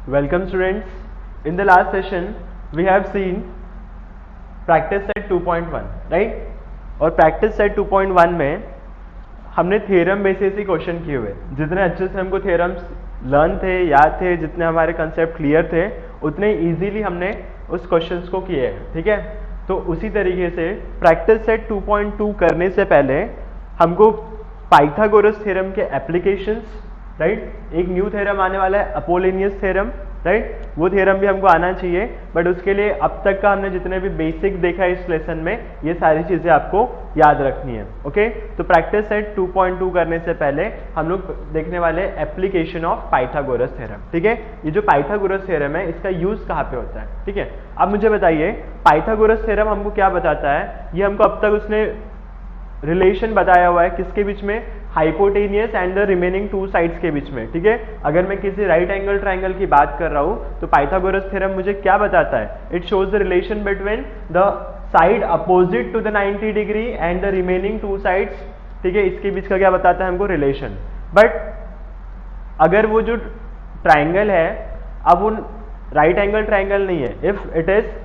Welcome students. In the last session we have seen practice set 2.1, right? और practice set 2.1 में हमने theorem basis ही question किए हुए, जितने अच्छे से हमको थ्योरम्स लर्न थे, याद थे, जितने हमारे कंसेप्ट क्लियर थे, उतने इजीली हमने उस क्वेश्चंस को किए हैं, ठीक है? तो उसी तरीके से प्रैक्टिस सेट 2.2 करने से पहले हमको पाइथागोरस थ्योरम के एप्लीकेशंस, राइट? एक न्यू थ्योरम आने वाला है अपोलिनियस थ्योरम, राइट? वो थ्योरम भी हमको आना चाहिए, बट उसके लिए अब तक का हमने जितने भी बेसिक देखा है इस लेसन में, ये सारी चीजें आपको याद रखनी है, ओके? तो प्रैक्टिस सेट 2.2 करने से पहले हम लोग देखने वाले एप्लीकेशन ऑफ पाइथागोरस थ्योरम, ठीक है? ये जो पाइथागोरस थ्योरम है, इसका यूज कहाँ पे होता है, ठीक है? अब मुझे बताइए, पाइथागोरस थ्योरम हमको क्या बताता है? ये हमको अब तक उसने रिलेशन बताया हुआ है किसके बीच में? Hypotenuse and the remaining two sides के बीच में, ठीक है? अगर मैं किसी राइट एंगल ट्राइंगल की बात कर रहा हूं तो पाइथागोरस थ्योरम मुझे क्या बताता है? It shows the relation between the side opposite to the 90 degree and the remaining two sides, ठीक है? इसके बीच का क्या बताता है हमको? रिलेशन। बट अगर वो जो ट्राइंगल है, अब वो राइट एंगल ट्राइंगल नहीं है, if it is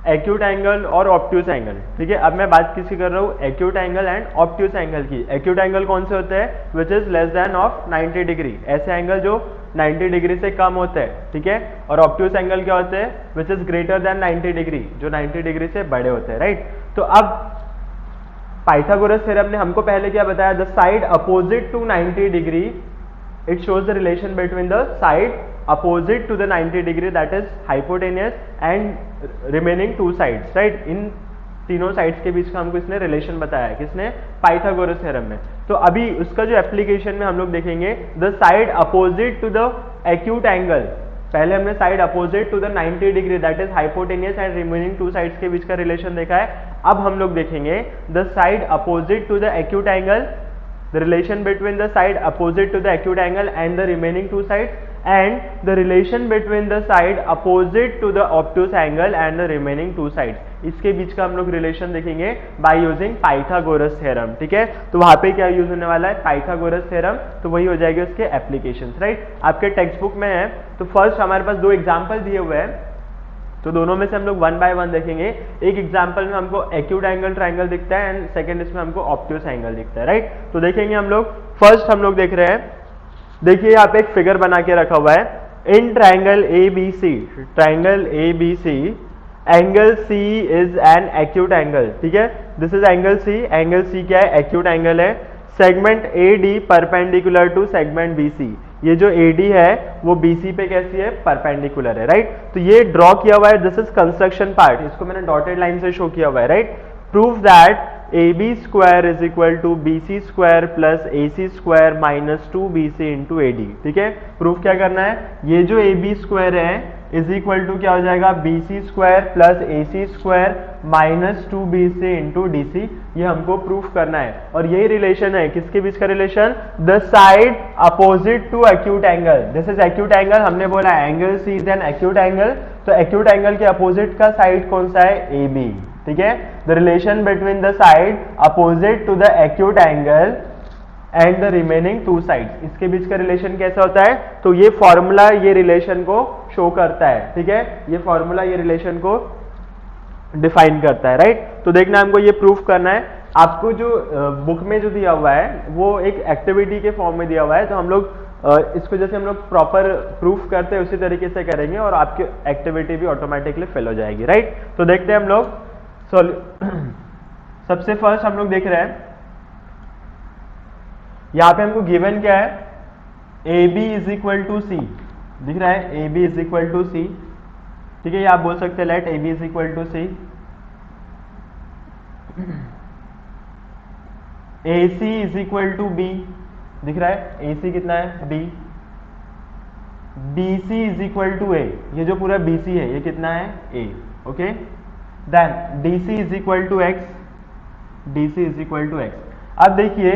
acute angle और ऑब्ट्यूस एंगल, ठीक है? अब मैं बात किसकी कर रहा हूँ? Acute angle and obtuse angle की। एक्यूट एंगल कौन से होते हैं? Which is less than of 90 degree, ऐसे एंगल जो 90 डिग्री से कम होते हैं, ठीक है? और ऑब्ट्यूस एंगल क्या होते हैं? विच इज ग्रेटर देन 90 डिग्री, जो 90 डिग्री से बड़े होते हैं, राइट? तो अब पाइथागोरस थ्योरम ने हमको पहले क्या बताया? The side opposite to 90 degree, it shows the relation between the side opposite to the 90 degree, that is hypotenuse, and remaining two sides, right? इन तीनों साइड्स के बीच का हमको इसने रिलेशन बताया है, किसने? पाइथागोरस थ्योरम में। तो अभी उसका जो एप्लीकेशन में हम लोग देखेंगे, the side opposite to the acute angle, पहले हमने side opposite to the 90 degree, that is hypotenuse and remaining two sides के बीच का रिलेशन देखा है। अब हम लोग देखेंगे the side opposite to the acute angle, the relation between the side opposite to the acute angle and the remaining two sides, and the relation between the side opposite to the obtuse angle and the remaining two sides, इसके बीच का हम लोग relation देखेंगे bye using Pythagoras theorem, ठीक है? तो वहां पे क्या यूज होने वाला है? Pythagoras theorem. तो वही हो जाएगी उसके एप्लीकेशंस, राइट? आपके टेक्स्ट बुक में है। तो फर्स्ट हमारे पास दो एग्जाम्पल दिए हुए हैं, तो दोनों में से हम लोग वन बाय वन देखेंगे। एक एग्जांपल में हमको एक्यूट एंगल ट्रायंगल दिखता है एंड सेकंड इसमें हमको ऑब्ट्यूस एंगल दिखता है, राइट? तो देखेंगे हम लोग। फर्स्ट हम लोग देख रहे हैं, देखिए यहाँ पे एक फिगर बना के रखा हुआ है। In triangle ABC, triangle ABC, angle C is an acute angle, ठीक है? This is angle C। Angle C क्या है? एक्यूट एंगल है। Segment AD perpendicular to segment BC, ये जो AD है वो BC पे कैसी है? परपेंडिकुलर है, राइट? तो ये ड्रॉ किया हुआ है, दिस इज कंस्ट्रक्शन पार्ट, इसको मैंने डॉटेड लाइन से शो किया हुआ है, right? Prove that AB square is equal to BC square plus AC square minus 2BC into AD, ठीक है? प्रूफ क्या करना है? ये जो AB स्क्वायर है इज इक्वल टू क्या हो जाएगा? BC square plus AC square minus 2BC into DC, ये हमको प्रूफ करना है। और यही रिलेशन है, किसके बीच का relation? The side opposite to acute angle, this is acute angle, हमने बोला angle C is an acute angle, तो एक्यूट एंगल के अपोजिट का साइड कौन सा है? AB, ठीक है? The relation between the side opposite to the acute angle and the remaining two sides, इसके बीच का रिलेशन कैसा होता है? तो ये फॉर्मूला ये रिलेशन को शो करता है, ठीक है? ये फॉर्मूला ये रिलेशन को डिफाइन करता है, राइट? तो देखना हमको ये प्रूफ करना है। आपको जो बुक में जो दिया हुआ है वो एक एक्टिविटी के फॉर्म में दिया हुआ है, तो हम लोग इसको जैसे हम लोग प्रॉपर प्रूफ करते हैं उसी तरीके से करेंगे और आपकी एक्टिविटी भी ऑटोमेटिकली फिल हो जाएगी, राइट? तो देखते हैं हम लोग। सबसे फर्स्ट हम लोग देख रहे हैं, यहां पे हमको गिवन क्या है? AB is equal to C, दिख रहा है? AB is equal to C, ठीक है? ये आप बोल सकते हैं let AB is equal to C। AC is equal to B, दिख रहा है? AC कितना है? B। BC is equal to A, ये जो पूरा BC है ये कितना है? A, okay? Then DC is equal to X, DC is equal to X। अब देखिए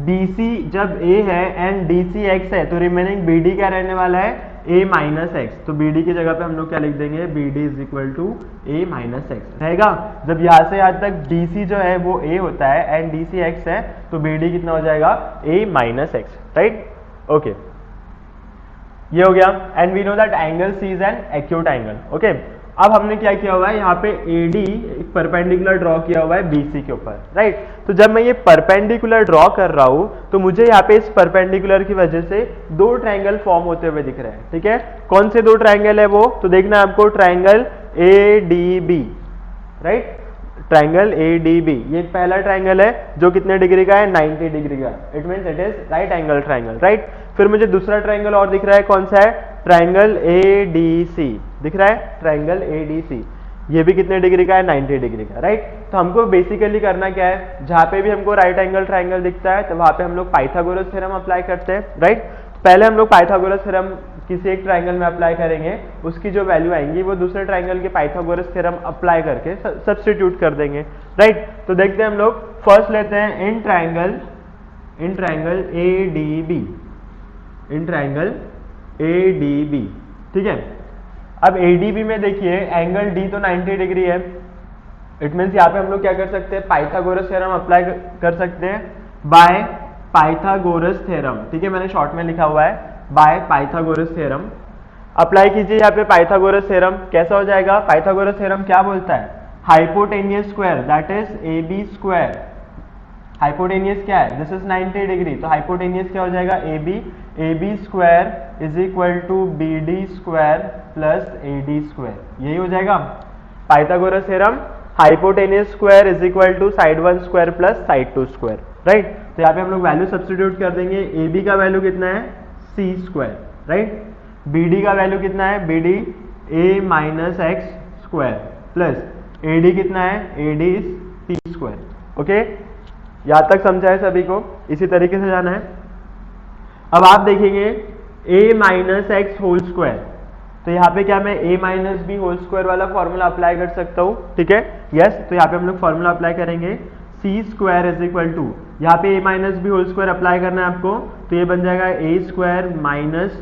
BC जब A है एंड DC X है, तो रिमेनिंग BD क्या रहने वाला है? A minus x. तो BD की जगह पे हम लोग क्या लिख देंगे? BD is equal to A minus x रहेगा। जब यहाँ से यहाँ तक DC जो है वो A होता है एंड DC X है, तो BD कितना हो जाएगा? A minus x, right? Okay. ये हो गया। And we know that angle C is an acute angle. Okay, अब हमने क्या किया हुआ है, यहाँ पे AD एक परपेंडिकुलर ड्रॉ किया हुआ है BC के ऊपर, राइट। तो जब मैं ये परपेंडिकुलर ड्रॉ कर रहा हूँ तो मुझे यहाँ पे इस परपेंडिकुलर की वजह से दो ट्रायंगल फॉर्म होते हुए दिख रहे हैं, ठीक है। कौन से दो ट्रायंगल है वो, तो देखना है आपको, triangle ADB, right, triangle ADB, ये पहला ट्रायंगल है जो कितने डिग्री का है, 90 डिग्री का, it means it is right angle triangle, right. फिर मुझे दूसरा ट्रायंगल और दिख रहा है, कौन सा है, ट्रायंगल ADC दिख रहा है, ट्रायंगल ADC, ये भी कितने डिग्री का है, 90 डिग्री का, राइट। तो हमको बेसिकली करना क्या है, जहां पे भी हमको राइट एंगल ट्रायंगल दिखता है तो वहां पे हम लोग पाइथागोरस थ्योरम अप्लाई करते हैं, राइट। पहले हम लोग पाइथागोरस थ्योरम किसी एक ट्रायंगल में अप्लाई करेंगे, उसकी जो वैल्यू आएंगी वो दूसरे ट्रायंगल के पाइथागोरस थ्योरम अप्लाई करके सब्स्टिट्यूट कर देंगे, राइट। तो देखते हैं हम लोग, फर्स्ट लेते हैं in triangle ADB, in triangle ADB, ठीक है। अब ADB में देखिए एंगल D तो 90 डिग्री है, इट मीन्स यहाँ पे हम लोग क्या कर सकते हैं, पाइथागोरस थ्योरम अप्लाई कर सकते हैं बाय पाइथागोरस थ्योरम, ठीक है, मैंने शॉर्ट में लिखा हुआ है बाय पाइथागोरस थ्योरम। अप्लाई कीजिए यहाँ पे पाइथागोरस थ्योरम, कैसा हो जाएगा, पाइथागोरस थ्योरम क्या बोलता है, hypotenuse square that is AB square, hypotenuse क्या है, दिस इज 90 डिग्री, तो हाइपोटेनियस क्या हो जाएगा, AB square is equal to BD square plus AD square, यही हो जाएगा Pythagoras theorem, hypotenuse square is equal to side 1 square plus side 2 square, right. तो यहाँ पे हम लोग वैल्यू सब्स्टिट्यूट कर देंगे, AB का वैल्यू कितना है, C स्क्वायर, राइट, BD का वैल्यू कितना है, BD A minus x square plus AD कितना है, AD is T square, okay, यहाँ तक समझा है सभी को, इसी तरीके से जाना है। अब आप देखेंगे A minus x whole square, तो यहाँ पे क्या मैं A minus B whole square वाला फॉर्मूला अप्लाई कर सकता हूँ, ठीक है, यस। तो यहाँ पे हम लोग फॉर्मूला अप्लाई करेंगे, C square is equal to, यहाँ पे A minus B whole square apply करना है आपको, तो ये बन जाएगा A square minus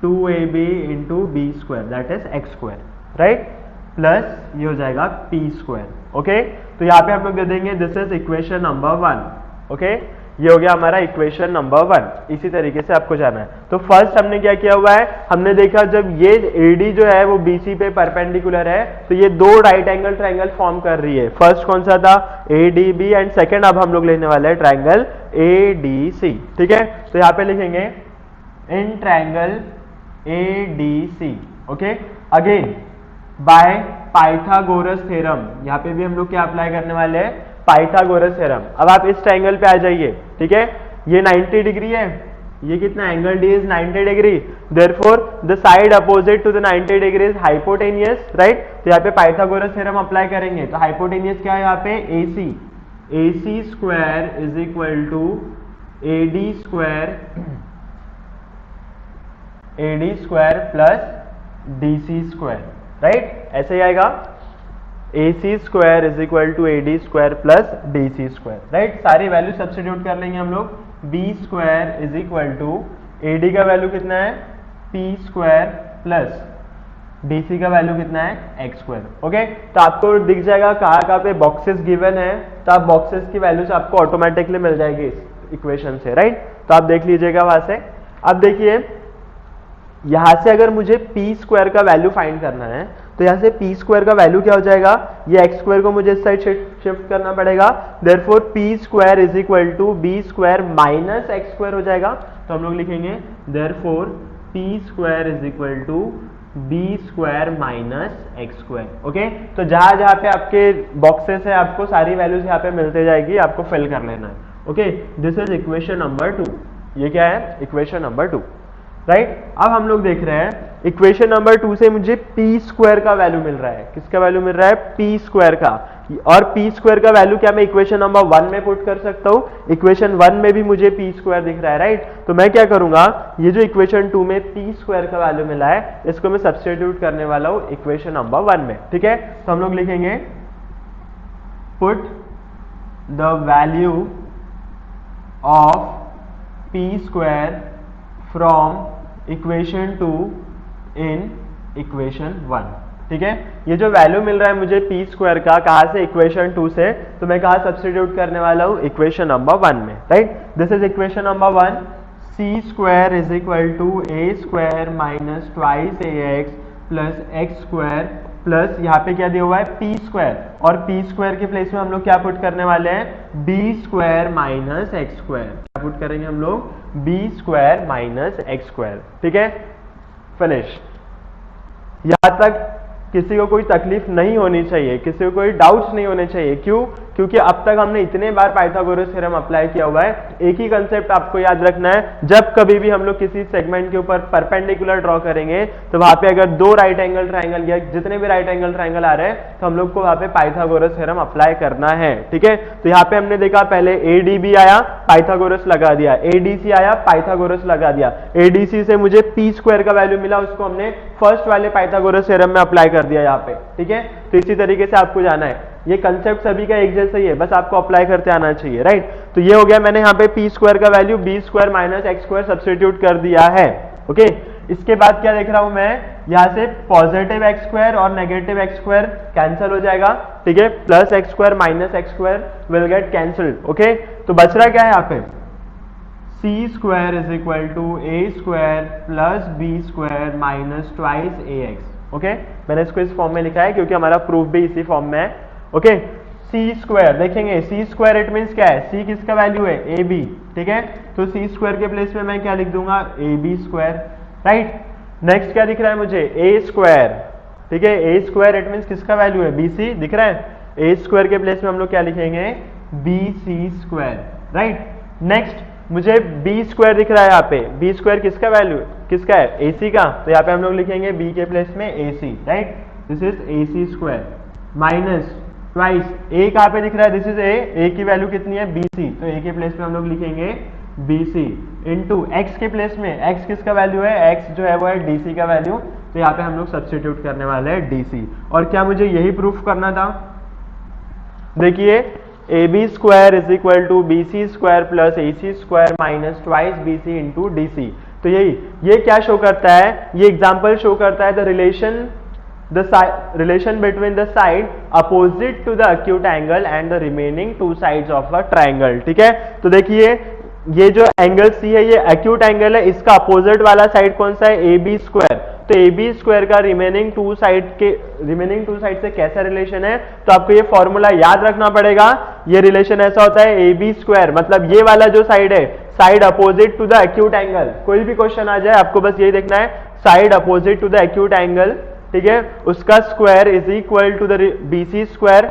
2AB into B square that is x square, right, plus ये हो जाएगा P स्क्वायर, ओके। तो यहाँ पे हम लोग दे देंगे this is equation number 1, okay, ये हो गया हमारा इक्वेशन नंबर 1। इसी तरीके से आपको जाना है। तो फर्स्ट हमने क्या किया हुआ है, हमने देखा जब ये AD जो है वो BC पे परपेंडिकुलर है तो ये दो राइट एंगल ट्रायंगल फॉर्म कर रही है। फर्स्ट कौन सा था, ADB, एंड सेकंड अब हम लोग लेने वाले हैं ट्रायंगल ADC, ठीक है। तो यहाँ पे लिखेंगे in triangle ADC, okay, again by Pythagoras theorem, यहाँ पे भी हम लोग क्या अप्लाई करने वाले हैं, पाइथागोरस थ्योरम। अब आप इस ट्रायंगल पे आ जाइए, ठीक है, ये 90 डिग्री है, ये कितना angle D is 90 degree, therefore the side opposite to the 90 degree is hypotenuse, right. तो यहाँ पे पाइथागोरस थ्योरम अप्लाई करेंगे, तो हाइपोटेनियस क्या है यहाँ पे, AC square is equal to AD square plus DC square, right, ऐसे ही आएगा, AC square is equal to AD square plus DC square, right. सारी वैल्यू सब्स्टिट्यूट कर लेंगे हम लोग, B square is equal to AD का वैल्यू कितना है, P स्क्वायर प्लस DC का वैल्यू कितना है, x स्क्वायर, ओके। तो आपको दिख जाएगा कहाँ पे बॉक्सेस गिवन है, तो आप बॉक्सेस की वैल्यूज आपको ऑटोमेटिकली मिल जाएगी इस इक्वेशन से, राइट। तो आप देख लीजिएगा वहां से। अब देखिए यहां से अगर मुझे P स्क्वायर का वैल्यू फाइंड करना है तो यहाँ से P स्क्वायर का वैल्यू क्या हो जाएगा, ये x स्क्वायर को मुझे इस साइड शिफ्ट करना पड़ेगा, therefore P square is equal to B square minus x square हो जाएगा। तो हम लोग लिखेंगे therefore P square is equal to B square minus x square, okay. तो जहां जहां पे आपके बॉक्सेस है आपको सारी वैल्यूज यहाँ पे मिलते जाएगी, आपको फिल कर लेना है, okay. This is equation number 2, ये क्या है, इक्वेशन नंबर 2, राइट। अब हम लोग देख रहे हैं इक्वेशन नंबर 2 से मुझे P स्क्वायर का वैल्यू मिल रहा है, किसका वैल्यू मिल रहा है, P स्क्वायर का, और P स्क्वायर का वैल्यू क्या मैं इक्वेशन नंबर 1 में पुट कर सकता हूँ, इक्वेशन 1 में भी मुझे P स्क्वायर दिख रहा है, राइट। तो मैं क्या करूंगा, ये जो इक्वेशन 2 में P स्क्वायर का वैल्यू मिला है इसको मैं सब्स्टिट्यूट करने वाला हूँ इक्वेशन नंबर 1 में, ठीक है। तो हम लोग लिखेंगे put the value of P square from equation 2 in equation 1, ठीक है। ये जो वैल्यू मिल रहा है मुझे P स्क्वायर का, कहाँ से, इक्वेशन 2 से, तो मैं कहाँ सब्स्टिट्यूट करने वाला हूँ, इक्वेशन नंबर 1 में, right. This is equation number 1, C square is equal to A square minus twice A x plus x square plus यहाँ पे क्या दिया हुआ है पी स्क्वायर, और पी स्क्वायर के प्लेस में हम लोग क्या पुट करने वाले हैं B square minus x square, क्या पुट करेंगे हम लोग B square minus x square. ठीक है, फिनिश। यहां तक किसी को कोई तकलीफ नहीं होनी चाहिए, किसी को कोई डाउट्स नहीं होने चाहिए। क्यों? क्योंकि अब तक हमने इतने बार पाइथागोरस थ्योरम अप्लाई किया हुआ है। एक ही कंसेप्ट आपको याद रखना है, जब कभी भी हम लोग किसी सेगमेंट के ऊपर परपेंडिकुलर ड्रॉ करेंगे तो वहां पे अगर दो राइट एंगल ट्राइंगल या जितने भी राइट एंगल ट्राइंगल आ रहे हैं तो हम लोग को वहां पे पाइथागोरस थ्योरम अप्लाई करना है। ठीक है, तो यहाँ पे हमने देखा पहले एडीबी आया, पाइथागोरस लगा दिया, एडीसी आया, पाइथागोरस लगा दिया, एडीसी से मुझे पी स्क्वायर का वैल्यू मिला, उसको हमने फर्स्ट वाले पाइथागोरस थ्योरम में अप्लाई कर दिया यहाँ पे। ठीक है, तो इसी तरीके से आपको जाना है, ये कंसेप्ट सभी का एक जैसा ही है, बस आपको अप्लाई करते आना चाहिए। राइट, तो ये हो गया, मैंने यहाँ पे पी स्क्वायर का value B square minus x square substitute कर दिया है। ओके, इसके बाद क्या देख रहा हूं मैं, यहाँ से पॉजिटिव एक्स स्क्वायर और नेगेटिव एक्स स्क्वायर कैंसिल हो जाएगा। ठीक है, plus x square minus x square will get cancelled. Okay, तो बच रहा क्या है यहाँ पे C square is equal to A square plus B square minus twice A X. Okay, मैंने इसको इस फॉर्म में लिखा है क्योंकि हमारा प्रूफ भी इसी फॉर्म में है। ओके, सी स्क्वायर देखेंगे, सी स्क्वायर इट मीन्स क्या है, सी किसका वैल्यू है ए बी। ठीक है, तो सी स्क्वायर के प्लेस में मैं क्या लिख दूंगा A B square. Right, next क्या दिख रहा है मुझे ए स्क्वायर। ठीक है, ए स्क्वायर इट मीन्स किसका वैल्यू है बी सी, दिख रहा है, ए स्क्वायर के प्लेस में हम लोग क्या लिखेंगे B C square. Right, next मुझे बी स्क्वायर दिख रहा है यहाँ पे, बी स्क्वायर किसका वैल्यू किसका है ए सी का, तो यहाँ पे हम लोग लिखेंगे बी के प्लेस में A C. Right, this is A C square minus twice A कहाँ पे दिख रहा है, दिस इज ए की वैल्यू कितनी है बी सी, तो ए के प्लेस में हम लोग लिखेंगे बी सी इंटू एक्स के प्लेस में, एक्स किसका वैल्यू है, एक्स जो है वो है डी सी का वैल्यू, तो यहाँ पे हम लोग सब्स्टिट्यूट करने वाले हैं डी सी। और क्या मुझे यही प्रूफ करना था, देखिए A B square is equal to B C square plus A C square minus twice B C into D C. तो यही ये क्या शो करता है, ये एग्जाम्पल शो करता है the relation between the side opposite to the acute angle and the remaining two sides of a triangle। ठीक है, तो देखिए ये जो एंगल C है ये acute एंगल है, इसका अपोजिट वाला साइड कौन सा है ए बी स्क्वायर, तो ए बी स्क्वायर का रिमेनिंग टू साइड से कैसा रिलेशन है, तो आपको ये फॉर्मूला याद रखना पड़ेगा। ये रिलेशन ऐसा होता है ए बी स्क्वायर मतलब ये वाला जो साइड है side opposite to the acute angle, कोई भी क्वेश्चन आ जाए आपको बस यही देखना है side opposite to the acute angle. ठीक है, उसका square is equal to the B C square,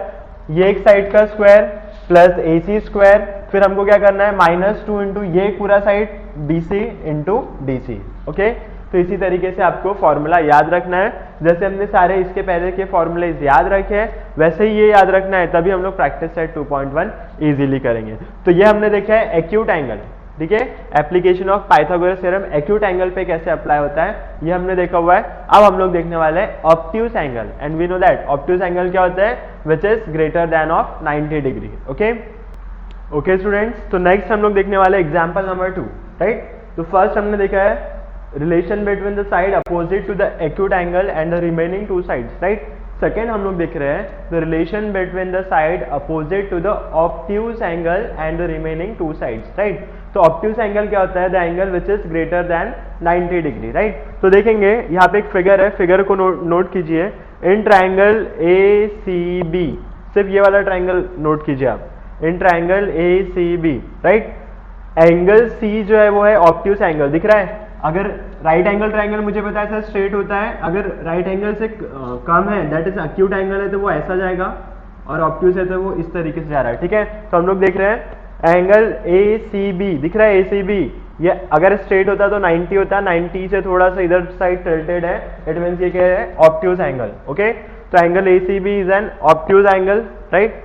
ये एक साइड का square plus A C square, फिर हमको क्या करना है -2 इंटू ये पूरा side B C into D C. Okay, तो इसी तरीके से आपको फॉर्मूला याद रखना है, जैसे हमने सारे इसके पहले के फॉर्मूले याद रखे हैं वैसे ही ये याद रखना है, तभी हम लोग प्रैक्टिस सेट 2.1 इजीली करेंगे। तो ये हमने देखा है एक्यूट एंगल। ठीक है, application of Pythagoras theorem acute angle पे कैसे अप्लाई होता है ये हमने देखा हुआ है। अब हम लोग देखने वाले हैं obtuse angle, and we know that obtuse angle क्या होता है, which is greater than of 90 degree. Okay students, तो नेक्स्ट हम लोग देखने वाले एग्जाम्पल नंबर 2। राइट, तो फर्स्ट हमने देखा है relation between the side opposite to the acute angle and the remaining two sides. Right, second हम लोग देख रहे हैं the relation between the side opposite to the obtuse angle and the remaining two sides. Right, तो obtuse angle क्या होता है, the angle which is greater then 90 degree. Right, तो देखेंगे यहाँ पे एक फिगर है, फिगर को नोट कीजिए, इन ट्राइंगल ए सी बी, सिर्फ ये वाला ट्राइंगल नोट कीजिए आप, in triangle A C B. Right, angle C जो है वो है ऑब्ट्यूज एंगल, दिख रहा है, अगर राइट एंगल ट्राइंगल मुझे पता है सर स्ट्रेट होता है, अगर राइट एंगल से कम है दैट इज एक्यूट एंगल है तो वो ऐसा जाएगा, और ऑब्ट्यूज है तो वो इस तरीके से जा रहा है। ठीक है, तो हम लोग देख रहे हैं एंगल ए सी बी, दिख रहा है ए सी बी, ये अगर स्ट्रेट होता तो 90 होता, 90 से थोड़ा सा इधर साइड टिल्टेड है, इट मींस ये क्या है ऑब्ट्यूज एंगल। ओके, तो angle A C B is an obtuse angle. Right,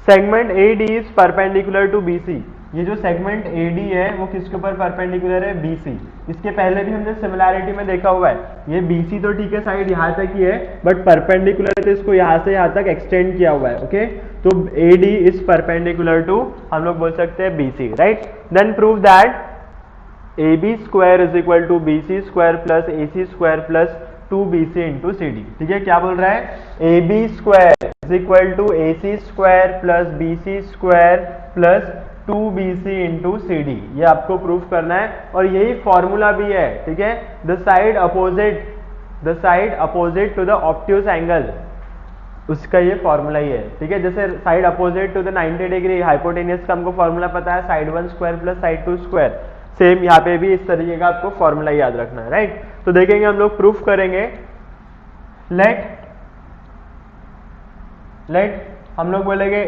segment A D is perpendicular to B C, ये जो सेगमेंट ए डी है वो किसके ऊपर परपेंडिकुलर है बी सी, इसके पहले भी हमने सिमिलैरिटी में देखा हुआ है, ये बी सी तो ठीक है साइड यहाँ तक ही है बट परपेंडिकुलर है तो इसको यहाँ से यहाँ तक एक्सटेंड किया हुआ है। ओके, तो A D is perpendicular to हम लोग बोल सकते हैं B C. Right, then prove that A B square is equal to B C square plus A C square plus 2bc into C D. ठीक है, क्या बोल रहा है, A B square is equal to A C square plus B C square plus 2BC into CD, ये आपको proof करना है और यही फॉर्मूला भी है, ठीक है। The side opposite to the obtuse angle, उसका ये फॉर्मूला ही है, ठीक है। जैसे side opposite to the 90 degree hypotenuse का हमको फॉर्मूला पता है, side 1 square plus side 2 square, same यहाँ पे भी इस तरीके का आपको फॉर्मूला याद रखना है, राइट। तो देखेंगे हम लोग, प्रूफ करेंगे। लेट हम लोग बोलेंगे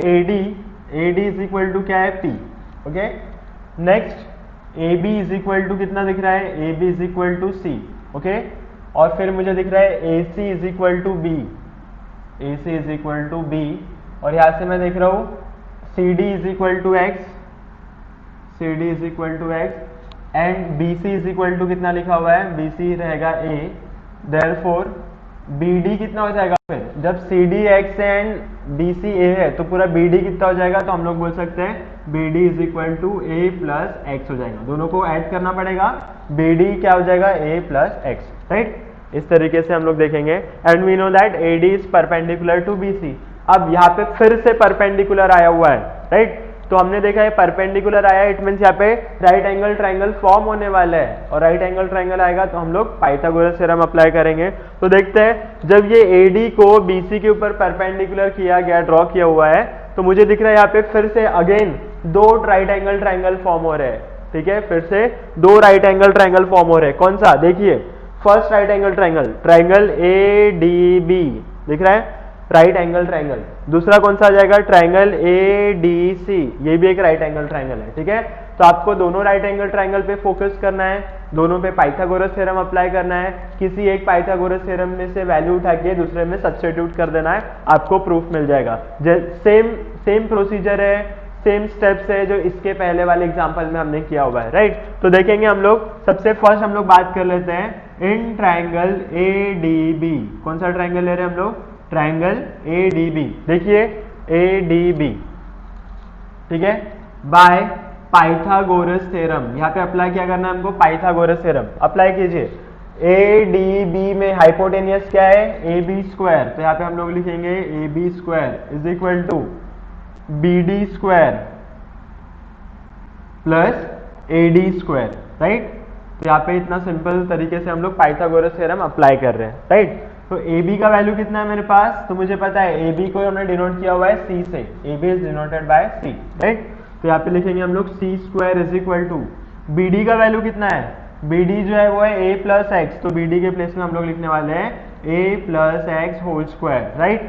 AD इज इक्वल टू क्या है, P, okay. Next AB is equal to कितना दिख रहा है, AB is equal to C, okay. और फिर मुझे दिख रहा है AC is equal to B, AC is equal to B, और यहाँ से मैं देख रहा हूँ CD is equal to X, CD is equal to X, and BC is equal to कितना लिखा हुआ है, BC रहेगा A, देयरफॉर BD कितना हो जाएगा, फिर जब CD X and BC A है तो पूरा BD कितना हो जाएगा, तो हम लोग बोल सकते हैं BD is equal to A plus X हो जाएगा, दोनों को ऐड करना पड़ेगा, BD क्या हो जाएगा, A प्लस X, राइट। इस तरीके से हम लोग देखेंगे। And we know that AD is perpendicular to BC। अब यहाँ पे फिर से परपेंडिकुलर आया हुआ है, राइट। तो हमने देखा है परपेंडिकुलर आया, इट मीन्स यहाँ पे राइट एंगल ट्राइंगल फॉर्म होने वाला है, और राइट एंगल ट्राइंगल आएगा तो हम लोग पाइथागोरस थ्योरम अप्लाई करेंगे। तो देखते हैं, जब ये AD को BC के ऊपर परपेंडिकुलर किया गया, ड्रॉ किया हुआ है, तो मुझे दिख रहा है यहाँ पे फिर से अगेन दो राइट एंगल ट्राइंगल फॉर्म हो रहे हैं, ठीक है। फिर से दो राइट एंगल ट्राइंगल फॉर्म हो रहे हैं। कौन सा, देखिए, first right angle triangle ADB दिख रहा है, राइट एंगल ट्राइंगल। दूसरा कौन सा आ जाएगा, ट्राइंगल ADC, ये भी एक राइट एंगल ट्राइंगल है, ठीक है। तो आपको दोनों राइट एंगल ट्राइंगल पे फोकस करना है, दोनों पे पाइथागोरस थ्योरम अप्लाई करना है, किसी एक पाइथागोरस थ्योरम में से वैल्यू उठा के दूसरे में सब्स्टिट्यूट कर देना है, आपको प्रूफ मिल जाएगा। सेम प्रोसीजर है, सेम स्टेप्स है जो इसके पहले वाले एग्जांपल में हमने किया हुआ है, राइट। तो देखेंगे हम लोग, सबसे फर्स्ट हम लोग बात कर लेते हैं इन ट्राइंगल ADB। कौन सा ट्राइंगल ले रहे हैं हम लोग, ट्राइंगल ADB। देखिए ADB, ठीक है, बाय पाइथागोरस थ्योरम, यहाँ पे अप्लाई क्या करना है हमको, पाइथागोरस थ्योरम अप्लाई कीजिए। ADB में हाइपोटेनियस क्या है, AB स्क्वायर, तो यहाँ पे हम लोग लिखेंगे AB square is equal to BD square plus AD square, right. तो यहाँ पे इतना सिंपल तरीके से हम लोग पाइथागोरस थ्योरम अप्लाई कर रहे हैं, राइट। तो AB का वैल्यू कितना है मेरे पास, तो मुझे पता है AB को हमने डिनोट किया हुआ है C से, AB is denoted by C, right. तो यहाँ पे लिखेंगे हम लोग C square is equal to, BD का वैल्यू कितना है, BD जो है वो है A प्लस एक्स, तो BD के प्लेस में हम लोग लिखने वाले हैं A plus X whole square, right,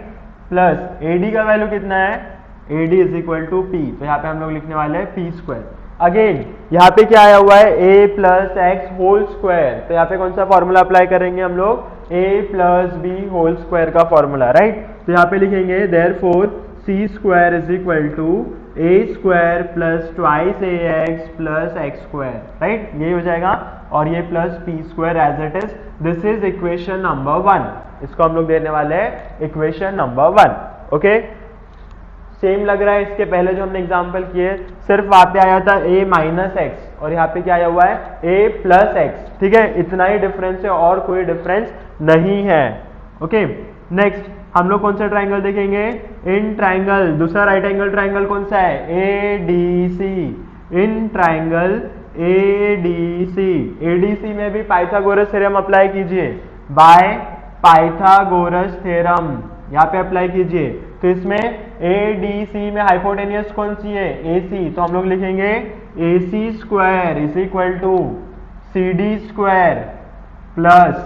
plus AD का वैल्यू कितना है, AD is equal to P, तो यहाँ पे हम लोग लिखने वाले हैं P स्क्वायर। अगेन यहाँ पे क्या आया हुआ है, A plus X whole square, तो यहाँ पे कौन सा फॉर्मूला अप्लाई करेंगे हम लोग, A plus B whole square का फॉर्मूला, राइट। तो यहाँ पे लिखेंगे therefore C square is equal to A square plus twice AX plus x square, right, ये हो जाएगा, और ये plus P square as it is. This is equation number 1, इसको हम लोग देने वाले हैं इक्वेशन नंबर 1, ओके। सेम लग रहा है इसके पहले जो हमने एग्जांपल किए, सिर्फ वहां पे आया था A माइनस एक्स और यहाँ पे क्या आया हुआ है A प्लस एक्स, ठीक है, इतना ही डिफरेंस है और कोई डिफरेंस नहीं है, ओके। नेक्स्ट हम लोग कौन सा ट्राइंगल देखेंगे, इन ट्राइंगल, दूसरा राइट एंगल ट्राइंगल कौन सा है, ADC, इन ट्राइंगल ADC में भी पाइथागोरस थ्योरम अप्लाई कीजिए, बाय पाइथागोरस थ्योरम यहाँ पे अप्लाई कीजिए। तो इसमें ADC में हाइपोटेनियस कौन सी है, AC, तो हम लोग लिखेंगे AC square is equal to CD square plus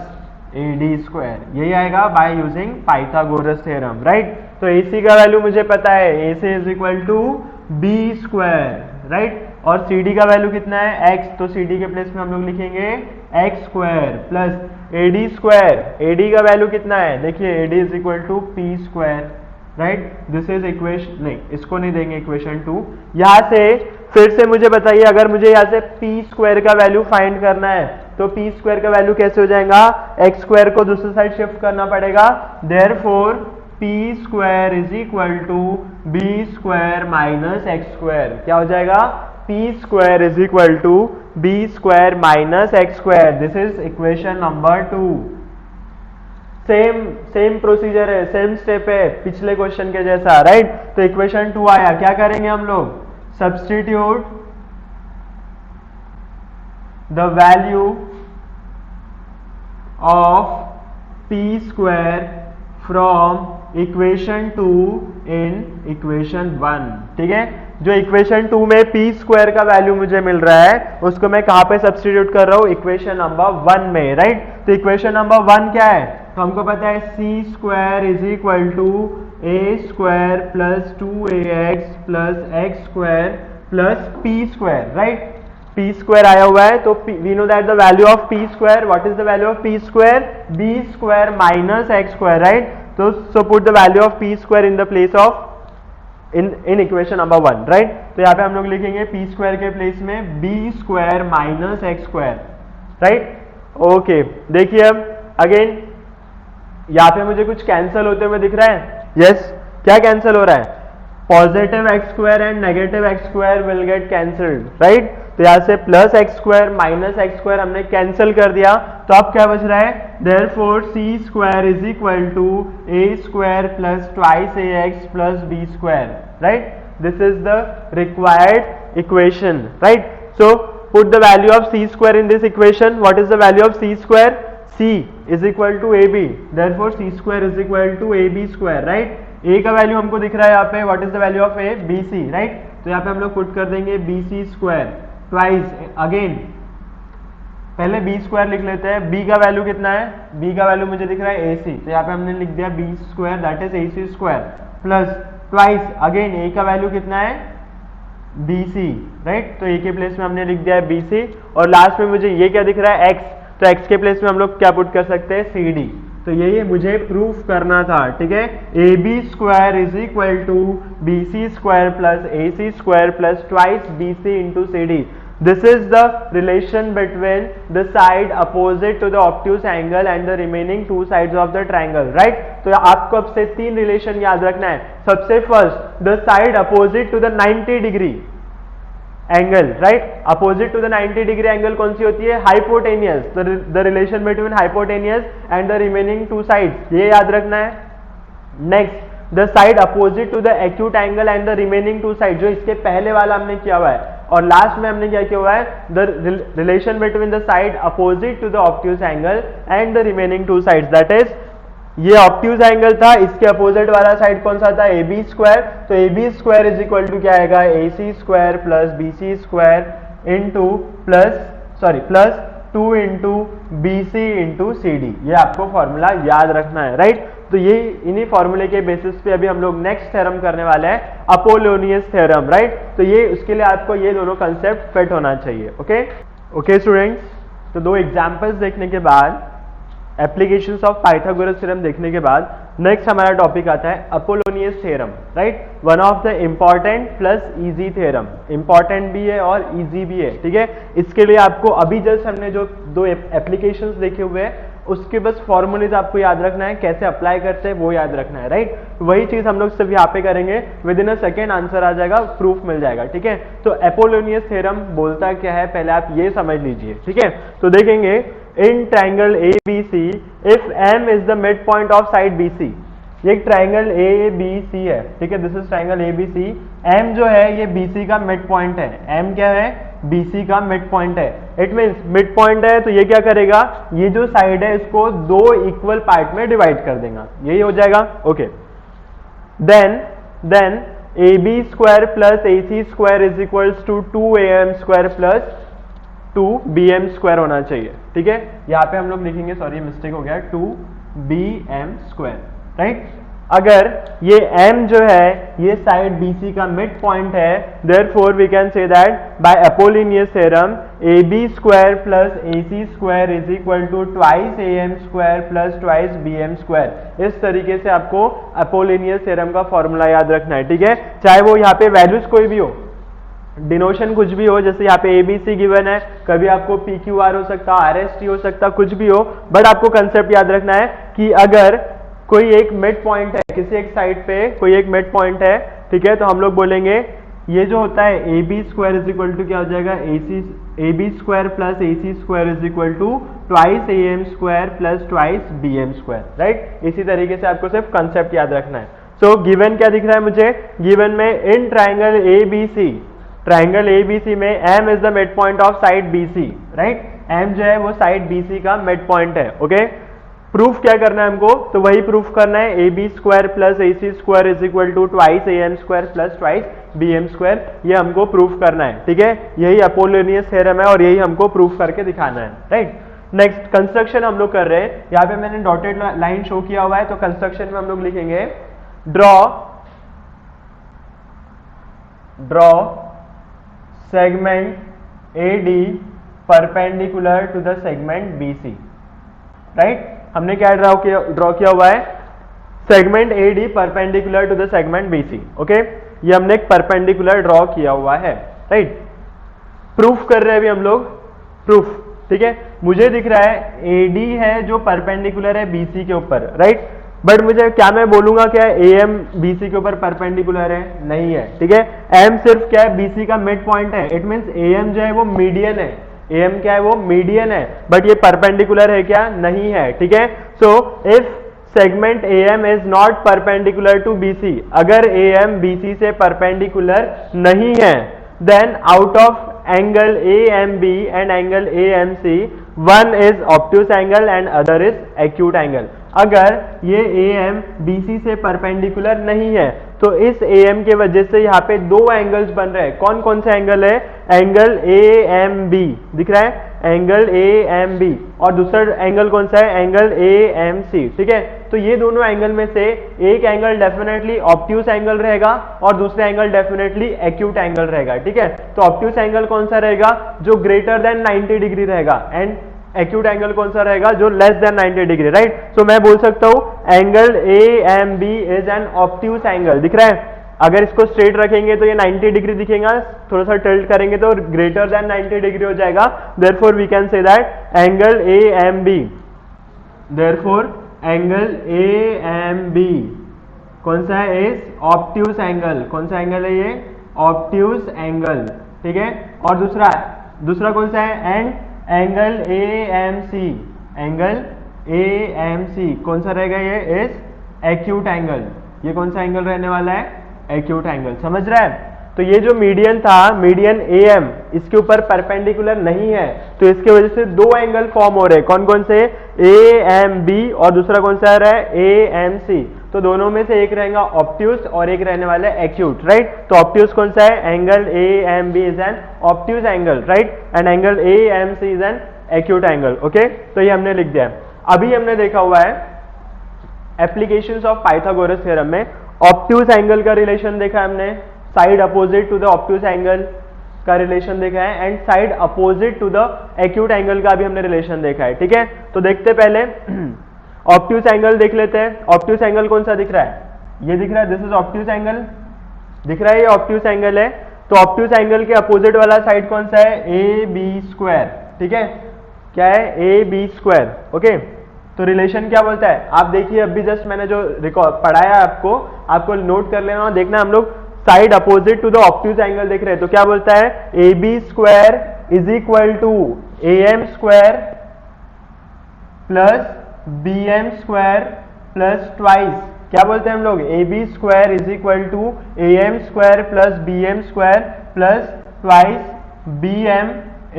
AD square, यही आएगा by using Pythagoras theorem, right. तो AC का वैल्यू मुझे पता है, AC is equal to B square, right, और CD का वैल्यू कितना है X, तो CD के प्लेस में हम लोग लिखेंगे X square plus AD square, AD का वैल्यू कितना है, देखिए AD is equal to P square, right. This is equation, नहीं इसको नहीं देंगे इक्वेशन 2। यहाँ से फिर से मुझे बताइए, अगर मुझे यहाँ से P स्क्वायर का वैल्यू फाइंड करना है तो P स्क्वायर का वैल्यू कैसे हो जाएगा, X स्क्वायर को दूसरी साइड शिफ्ट करना पड़ेगा, therefore P square is equal to B square minus x square, क्या हो जाएगा, P square is equal to B square minus x square. This is equation number 2। Same procedure है, same step है पिछले question के जैसा, राइट। तो equation 2 आया, क्या करेंगे हम लोग, substitute the value of p square from equation 2 in equation 1। ठीक है, जो इक्वेशन 2 में पी स्क्वायर का वैल्यू मुझे मिल रहा है उसको मैं कहां पे सब्स्टिट्यूट कर रहा हूं, इक्वेशन नंबर 1 में, राइट। तो इक्वेशन नंबर 1 क्या है, तो हमको पता है C square is equal to A square plus 2ax plus x square plus P square, right. P square आया हुआ है तो we know that the value of P square, what is the value of P square, B square minus x square, right. तो so put the value of P square in the place of in equation number 1, right. तो यहाँ पे हम लोग लिखेंगे P square के place में B square minus x square, right. Okay, देखिए अब अगेन यहाँ पे मुझे कुछ कैंसिल होते हुए दिख रहा है, यस। क्या कैंसिल हो रहा है, positive X square and negative X square will get cancelled, right. तो यहाँ से plus x square minus x square हमने कैंसिल कर दिया, तो अब क्या बच रहा है, therefore C square is equal to A square plus twice A x plus B square, right. This is the required equation, right. So put the value of C square in this equation, what is the value of C square, c is equal to ab, therefore c square is equal to ab square, right। a का value हमको दिख रहा है यहाँ पे, what is the value of a, bc, right। तो यहाँ पे हम लोग पुट कर देंगे bc square twice, again पहले b square लिख लेते हैं, b का वैल्यू कितना है, b का वैल्यू मुझे दिख रहा है ac, तो यहाँ पे हमने लिख दिया b square that is ac square plus twice again a का वैल्यू कितना है bc, राइट। तो a के प्लेस में हमने लिख दिया है bc, और लास्ट में मुझे ये क्या दिख रहा है x, तो x के प्लेस में हम लोग क्या पुट कर सकते हैं, सी डी। तो ये मुझे प्रूफ करना था, ठीक है। A B square is equal to B C square plus A C square plus twice B C into C D. This is the relation between the side opposite to the obtuse angle and the remaining two sides of the triangle, right. तो आपको अब से 3 relation याद रखना है। सबसे first, the side opposite to the 90 degree angle, right. Opposite to the 90 degree angle कौन सी होती है, hypotenuse, the relation between hypotenuse and the remaining two sides, ये याद रखना है। Next, the side opposite to the acute angle and the remaining two side, जो इसके पहले वाला हमने किया हुआ है, और लास्ट में हमने क्या किया हुआ है, the relation between the side opposite to the obtuse angle and the remaining two sides, that is ये ऑब्ट्यूज एंगल था, इसके अपोजिट वाला साइड कौन सा था, ए बी स्क्वायर। तो A B square is equal to क्या आएगा, A C square plus B C square into plus 2 into B C into C D. ये आपको फॉर्मूला याद रखना है, राइट। तो ये इन्हीं फॉर्मूले के बेसिस पे अभी हम लोग नेक्स्ट थ्योरम करने वाले हैं, अपोलोनियस थ्योरम, राइट। तो ये उसके लिए आपको ये दोनों कंसेप्ट फिट होना चाहिए, ओके स्टूडेंट्स। तो 2 एग्जाम्पल्स देखने के बाद, एप्लीकेशंस ऑफ पाइथागोरस थ्योरम देखने के बाद, नेक्स्ट हमारा टॉपिक आता है Apollonius theorem, right. One of the important plus easy theorem, important भी है और इजी भी है, ठीक है। इसके लिए आपको अभी जस्ट हमने जो 2 एप्लीकेशंस देखे हुए हैं उसके बस फॉर्मूलेज आपको याद रखना है, कैसे अप्लाई करते हैं वो याद रखना है, राइट। वही चीज हम लोग सिर्फ यहाँ पे करेंगे, with in a second answer आ जाएगा, प्रूफ मिल जाएगा, ठीक है। तो अपोलोनियस थ्योरम बोलता क्या है पहले आप ये समझ लीजिए, ठीक है। तो देखेंगे, in triangle A B C if M is the mid point of side B C, ये एक ट्राइंगल ए बी सी है, ठीक है। This is triangle A B C, M जो है ये बी सी का मिड पॉइंट है, एम क्या है, बी सी का मिड पॉइंट है। इट मीन्स मिड पॉइंट है तो ये क्या करेगा, ये जो साइड है इसको 2 इक्वल पार्ट में डिवाइड कर देगा, यही हो जाएगा, okay. Then A B square plus A C square is equals to 2am square plus 2bm square होना चाहिए, ठीक है। यहाँ पे हम लोग लिखेंगे, सॉरी मिस्टेक हो गया, 2bm स्क्वायर, राइट। अगर ये m जो है ये साइड BC का मिड पॉइंट है, therefore we can say that by Apollonius theorem AB square plus AC square is equal to twice AM square plus twice BM square. इस तरीके से आपको अपोलोनियस थ्योरम का फॉर्मूला याद रखना है, ठीक है। चाहे वो यहाँ पे वैल्यूज कोई भी हो, डिनोशन कुछ भी हो, जैसे यहाँ पे ABC गिवन है, कभी आपको PQR हो सकता, RST हो सकता, कुछ भी हो, बट आपको कंसेप्ट याद रखना है कि अगर कोई एक मिड पॉइंट है, किसी एक साइड पे कोई एक मिड पॉइंट है, ठीक है, तो हम लोग बोलेंगे ये जो होता है A B square is equal to क्या हो जाएगा, A B square plus A C square is equal to twice A M square plus twice B M square, right. इसी तरीके से आपको सिर्फ कंसेप्ट याद रखना है। सो गिवन क्या दिख रहा है मुझे, गिवन में in triangle A B C triangle ABC में M is the mid point of side BC, right. M जो है वो साइड BC का मिड पॉइंट है, ओके। प्रूफ क्या करना है हमको, तो वही प्रूफ करना है, AB square plus AC square is equal to twice AM square plus twice BM square, ये हमको प्रूफ करना है, ठीक है। यही अपोलोनियस थ्योरम है और यही हमको प्रूफ करके दिखाना है, राइट। नेक्स्ट कंस्ट्रक्शन हम लोग कर रहे हैं, यहाँ पे मैंने डॉटेड लाइन शो किया हुआ है, तो कंस्ट्रक्शन में हम लोग लिखेंगे draw segment AD perpendicular to the segment BC, right. हमने क्या ड्रॉ किया हुआ है, segment AD perpendicular to the segment BC, okay. ये हमने एक परपेंडिकुलर ड्रॉ किया हुआ है, राइट। प्रूफ कर रहे हैं अभी हम लोग, प्रूफ, ठीक है। मुझे दिख रहा है AD है जो परपेंडिकुलर है BC के ऊपर, राइट। बट मुझे क्या, मैं बोलूंगा क्या AM BC के ऊपर परपेंडिकुलर है, नहीं है, ठीक है। M सिर्फ क्या है, BC का मिड पॉइंट है, इट मींस AM जो है वो मीडियन है, AM क्या है वो मीडियन है, बट ये परपेंडिकुलर है क्या, नहीं है, ठीक है। So if segment AM is not perpendicular to BC, अगर AM BC से परपेंडिकुलर नहीं है, then out of angle AMB and angle AMC one is obtuse angle and other is acute angle. अगर ये AM BC से perpendicular नहीं है तो इस AM के वजह से यहाँ पे दो एंगल्स बन रहे हैं। कौन कौन से एंगल है, एंगल AMB दिख रहा है, एंगल AMB, और दूसरा एंगल कौन सा है, एंगल AMC, ठीक है। तो ये दोनों एंगल में से एक एंगल डेफिनेटली ऑब्ट्यूस एंगल रहेगा और दूसरा एंगल डेफिनेटली एक्यूट एंगल रहेगा, ठीक है। तो ऑब्ट्यूस एंगल कौन सा रहेगा, जो ग्रेटर देन 90 डिग्री रहेगा, एंड एक्यूट एंगल कौन सा रहेगा, जो लेस देन 90 डिग्री, राइट। सो मैं बोल सकता हूं angle AMB is an obtuse angle, दिख रहा है। अगर इसको स्ट्रेट रखेंगे तो ये 90 डिग्री दिखेगा, थोड़ा सा टिल्ट करेंगे तो ग्रेटर देन 90 डिग्री हो जाएगा। Therefore we can say that angle AMB, therefore angle AMB कौन सा है, इज ऑब्ट्यूस एंगल। कौन सा एंगल है ये, ऑब्ट्यूस एंगल, ठीक है। और दूसरा कौन सा है, and angle AMC, angle AMC कौन सा रहेगा, ये इज एक्यूट एंगल। ये कौन सा एंगल रहने वाला है, एक्यूट एंगल, समझ रहा है। तो ये जो मीडियन था, मीडियन AM, इसके ऊपर परपेंडिकुलर नहीं है, तो इसके वजह से दो एंगल फॉर्म हो रहे हैं। कौन कौन से, AMB और दूसरा कौन सा रहा है, AMC। तो दोनों में से एक रहेगा ऑब्ट्यूस और एक रहने वाला है एक्यूट, राइट। तो ऑब्ट्यूस कौन सा है, angle AMB is an obtuse angle, right, and angle AMC is an acute angle, okay. तो ये हमने लिख दिया। अभी हमने देखा हुआ है एप्लीकेशंस ऑफ पाइथागोरस थ्योरम में ऑब्ट्यूस एंगल का रिलेशन देखा है हमने, side opposite to the obtuse angle का रिलेशन देखा है, and side opposite to the acute angle का भी हमने रिलेशन देखा है, ठीक है। तो देखते पहले ऑब्ट्यूस एंगल देख लेते हैं। ऑब्ट्यूस एंगल कौन सा दिख रहा है, ये दिख रहा है, दिस इज ऑब्ट्यूस एंगल, दिख रहा है, ये ऑब्ट्यूस एंगल है। तो ऑब्ट्यूस एंगल के अपोजिट वाला साइड कौन सा है, AB स्क्वायर, ठीक है। क्या है, AB स्क्वायर, ओके। तो रिलेशन क्या बोलता है, आप देखिए, अभी जस्ट मैंने जो पढ़ाया आपको नोट कर लेना और देखना। हम लोग side opposite to the obtuse angle देख रहे हैं, तो क्या बोलता है, AB square is equal to AM square plus BM square plus twice, क्या बोलते हैं हम लोग, AB square is equal to AM square plus BM square plus twice BM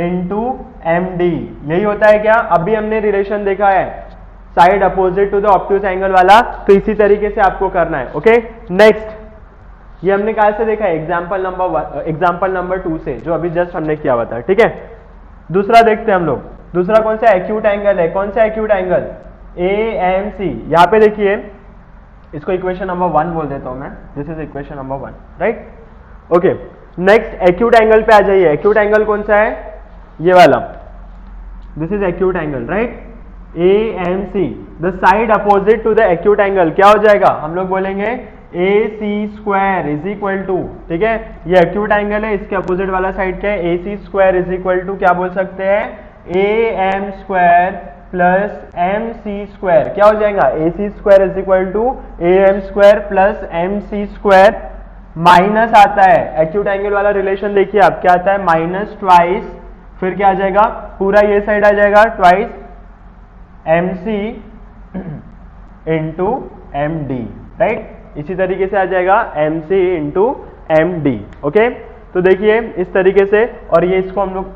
into MD, यही होता है क्या। अभी हमने रिलेशन देखा है side opposite to the obtuse angle वाला, तो इसी तरीके से आपको करना है, ओके। नेक्स्ट, ये हमने कहा से देखा है, एग्जाम्पल नंबर 2 से, जो अभी जस्ट हमने किया हुआ था, ठीक है। दूसरा देखते हैं हम लोग, दूसरा कौन सा एक्यूट एंगल है, कौन सा एक्यूट एंगल, AMC। यहाँ पे देखिए, इसको इक्वेशन नंबर 1 बोल देता हूं मैं, this is equation number 1, right, okay. Next acute angle पे आ जाइए। एक्यूट एंगल कौन सा है, ये वाला, this is acute angle, right, AMC। The side opposite to the acute angle क्या हो जाएगा, हम लोग बोलेंगे AC square is equal to, ठीक है। ये एक्यूट एंगल है, इसके अपोजिट वाला साइड क्या है, AC square is equal to क्या बोल सकते हैं, AM square plus MC square, क्या हो जाएगा, AC square is equal to AM square plus MC square, minus आता है, एक्यूट एंगल वाला रिलेशन देखिए आप, क्या आता है, माइनस ट्वाइस, फिर क्या आ जाएगा, पूरा ये साइड आ जाएगा twice MC into MD, right. इसी तरीके से आ जाएगा MC इंटू MD, ओके। तो देखिए इस तरीके से, और ये इसको हम लोग,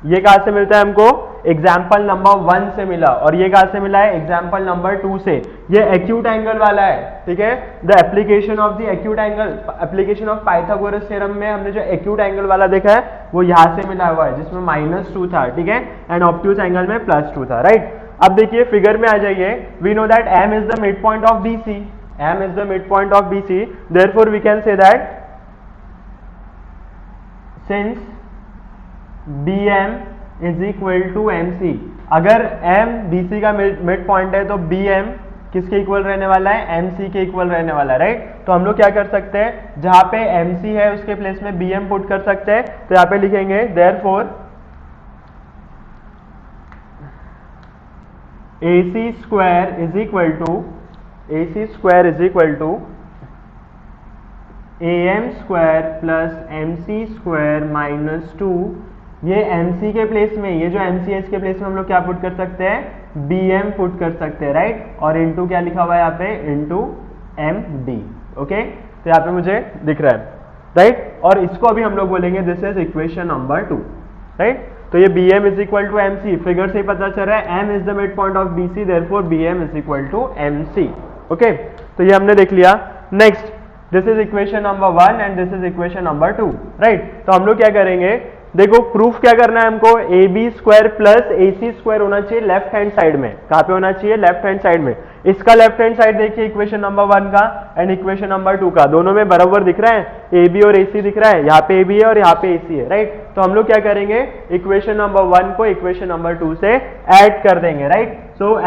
ये कहाँ से मिलता है हमको, एग्जाम्पल नंबर 1 से मिला, और ये कहाँ से मिला है, एग्जाम्पल नंबर 2 से। ये एक्यूट एंगल वाला है, ठीक है। The application of the acute angle, application of Pythagoras theorem में हमने जो एक्यूट एंगल वाला देखा है वो यहाँ से मिला हुआ है, जिसमें -2 था, ठीक है, एंड ऑब्ट्यूज एंगल में +2 था, राइट। अब देखिए फिगर में आ जाइए, we know that m is the mid point of BC, m is the mid point of BC, therefore we can say that since BM is equal to MC, अगर M BC का mid point है तो BM किसके equal रहने वाला है, MC के equal रहने वाला है, राइट। तो हम लोग क्या कर सकते हैं, जहां पे MC है उसके प्लेस में BM पुट कर सकते हैं, तो यहाँ पे लिखेंगे therefore AC square is equal to AM square plus MC square -2, ये MC के प्लेस में, ये जो MC है इसके प्लेस में हम लोग क्या पुट कर सकते हैं, BM पुट कर सकते हैं, राइट। और इनटू क्या लिखा हुआ है यहाँ पे, इनटू MD, ओके। तो यहाँ पे मुझे दिख रहा है, राइट। और इसको अभी हम लोग बोलेंगे this is equation number 2, right. तो ये BM is equal to MC, figure से ही पता चल रहा है M is the mid point of BC, therefore BM is equal to MC, okay. तो ये हमने देख लिया। Next, this is equation number 1 and this is equation number 2, right. तो हम लोग क्या करेंगे, देखो प्रूफ क्या करना है हमको, AB square plus AC square होना चाहिए लेफ्ट हैंड साइड में, कहाँ पे होना चाहिए, लेफ्ट हैंड साइड में। इसका लेफ्ट हैंड साइड देखिए इक्वेशन नंबर 1 का एंड इक्वेशन नंबर 2 का, दोनों में बराबर दिख रहा है, AB और AC दिख रहा है, यहाँ पे AB है और यहाँ पे AC है, राइट। तो हम लोग क्या करेंगे, इक्वेशन नंबर 1 को इक्वेशन नंबर 2 से ऐड कर देंगे, right. So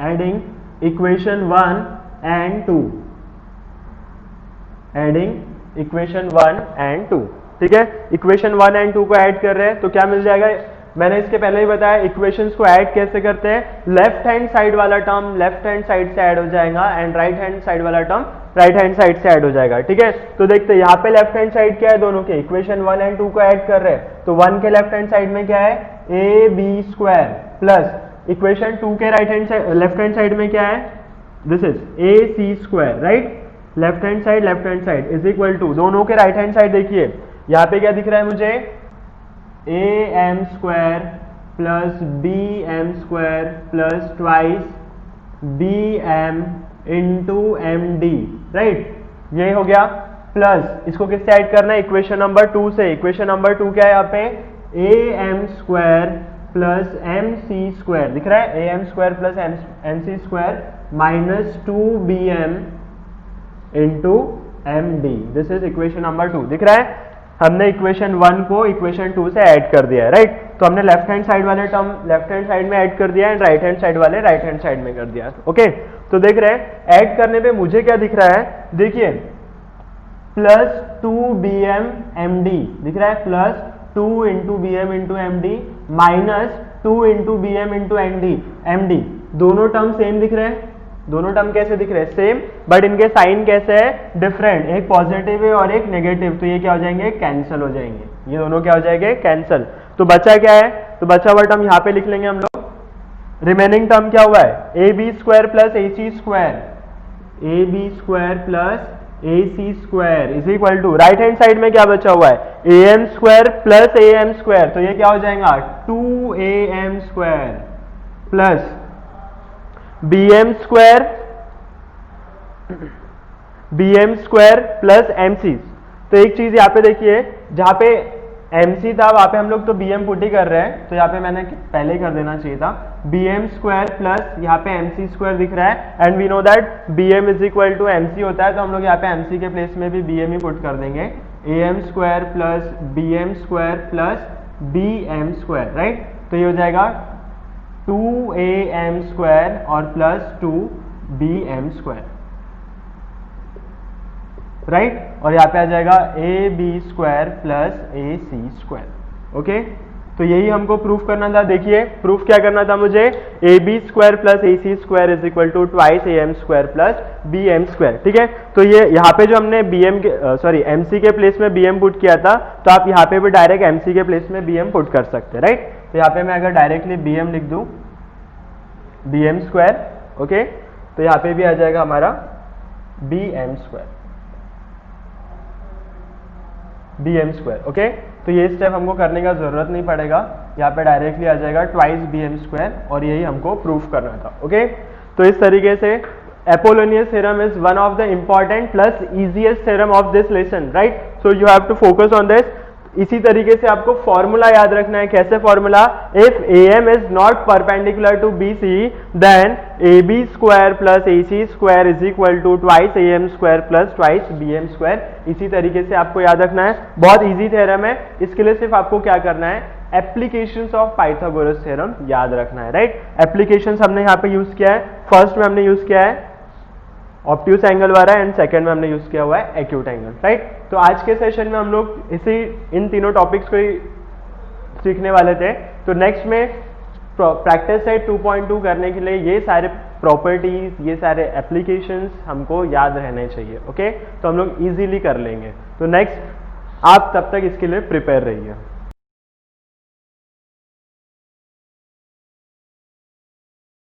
adding equation 1 and 2, adding equation 1 and 2, ठीक है। इक्वेशन 1 एंड 2 को ऐड कर रहे हैं तो क्या मिल जाएगा, मैंने इसके पहले ही बताया इक्वेशंस को ऐड कैसे करते हैं, लेफ्ट हैंड साइड वाला टर्म लेफ्ट हैंड साइड से ऐड हो जाएगा एंड राइट हैंड साइड वाला टर्म राइट हैंड साइड से ऐड हो जाएगा, ठीक है। तो देखते हैं यहाँ पे लेफ्ट हैंड साइड क्या है, दोनों के इक्वेशन 1 एंड 2 को ऐड कर रहे हैं, तो 1 के लेफ्ट हैंड साइड में क्या है, AB स्क्वायर प्लस इक्वेशन 2 के right hand side, left hand side में क्या है, this is AC square, right. Left hand side is equal to, दोनों के राइट हैंड साइड देखिए यहाँ पे क्या दिख रहा है मुझे, AM square plus BM square plus twice BM into MD, right. ये हो गया, प्लस इसको किससे ऐड करना है, इक्वेशन नंबर 2 से। इक्वेशन नंबर 2 क्या है यहाँ पे, AM square plus MC square दिख रहा है, AM square plus MC square -2BM into MD, this is equation number 2, दिख रहा है। हमने इक्वेशन 1 को इक्वेशन 2 से ऐड कर दिया है, राइट। तो हमने लेफ्ट हैंड साइड वाले टर्म लेफ्ट हैंड साइड में ऐड कर दिया एंड राइट हैंड साइड वाले राइट हैंड साइड में कर दिया, ओके। तो देख रहे हैं ऐड करने पे मुझे क्या दिख रहा है, देखिए +2BM MD दिख रहा है, +2 into BM into MD -2 into BM into MD, दोनों टर्म सेम दिख रहे हैं, दोनों टर्म कैसे दिख रहे हैं, सेम, बट इनके साइन कैसे है, डिफरेंट, एक पॉजिटिव है और एक नेगेटिव, तो ये क्या हो जाएंगे, कैंसिल हो जाएंगे, ये दोनों क्या हो जाएंगे, कैंसिल। तो बचा क्या है, तो बचा हुआ टर्म यहाँ पे लिख लेंगे हम लोग, रिमेनिंग टर्म क्या हुआ है, AB square plus AC square, AB square plus AC square is equal to, right hand side में क्या बचा हुआ है, AM square plus AM square, तो ये क्या हो जाएगा, 2AM square plus BM square plus MC। तो एक चीज यहाँ पे देखिए, जहाँ पे MC था वहां पे हम लोग तो BM पुट ही कर रहे हैं, तो यहाँ पे मैंने पहले ही कर देना चाहिए था, BM स्क्वायर प्लस यहाँ पे MC स्क्वायर दिख रहा है and we know that BM is equal to MC होता है, तो हम लोग यहाँ पे MC के प्लेस में भी BM ही पुट कर देंगे, AM square plus BM square plus BM square, right. तो ये हो जाएगा 2AM स्क्वायर और प्लस 2BM स्क्वायर, राइट। और यहाँ पे आ जाएगा AB square plus AC square, okay. तो यही हमको प्रूफ करना था। देखिए प्रूफ क्या करना था मुझे, AB square plus AC square is equal to twice AM square plus BM square, ठीक है। तो ये यहाँ पे जो हमने MC के प्लेस में BM पुट किया था, तो आप यहाँ पे भी डायरेक्ट MC के प्लेस में BM पुट कर सकते हैं, राइट। तो यहाँ पे मैं अगर डायरेक्टली BM लिख दूं, BM स्क्वायर, ओके, तो यहाँ पे भी आ जाएगा हमारा BM स्क्वायर, bm²। ओके, तो ये स्टेप हमको करने का जरूरत नहीं पड़ेगा, यहाँ पे डायरेक्टली आ जाएगा ट्वाइस bm² और यही हमको प्रूफ करना था। ओके, तो इस तरीके से Apollonius theorem is one of the important plus easiest theorem of this lesson, right. So you have to focus on this. इसी तरीके से आपको फॉर्मूला याद रखना है। कैसे formula? If AM is not perpendicular to BC then AB² plus AC² is equal to twice AM² plus twice BM²। इसी तरीके से आपको याद रखना है, बहुत इजी थ्योरम है। इसके लिए सिर्फ आपको क्या करना है, एप्लीकेशंस ऑफ पाइथागोरस थ्योरम याद रखना है, राइट। एप्लीकेशंस हमने यहाँ पे यूज किया है, फर्स्ट में हमने यूज किया है ऑब्ट्यूस एंगल वाला एंड सेकंड में हमने यूज किया हुआ है एक्यूट एंगल, राइट। तो आज के सेशन में हम लोग इन तीनों टॉपिक्स को ही सीखने वाले थे। तो नेक्स्ट में प्रैक्टिस सेट 2.2 करने के लिए ये सारे प्रॉपर्टीज, ये सारे एप्लीकेशंस हमको याद रहने चाहिए। ओके, तो हम लोग इजीली कर लेंगे। तो नेक्स्ट आप तब तक इसके लिए प्रिपेयर रहिए।